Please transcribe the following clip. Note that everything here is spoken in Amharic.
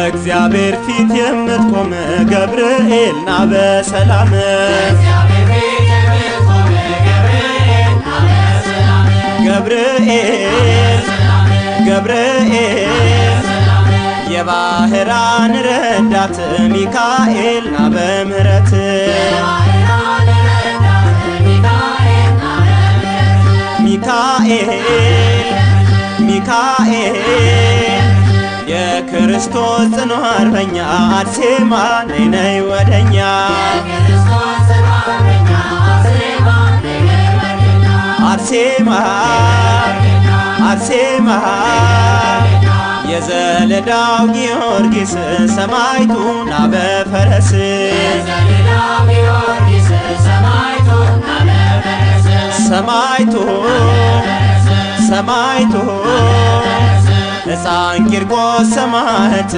በእግዚአብሔር ፊት የምትቆም ገብርኤል ና በሰላም ገብርኤል የባህራን ረዳት ሚካኤል ና በምህረት ሚካኤል የክርስቶስ ጽኑ አርበኛ አርሴማ ነይ ወደኛ አርሴማ የዘለዳው ጊዮርጊስ ሰማይቱ ና በፈረስ ሰማይቱ ሕፃን ቂርቆስ ሰማዕት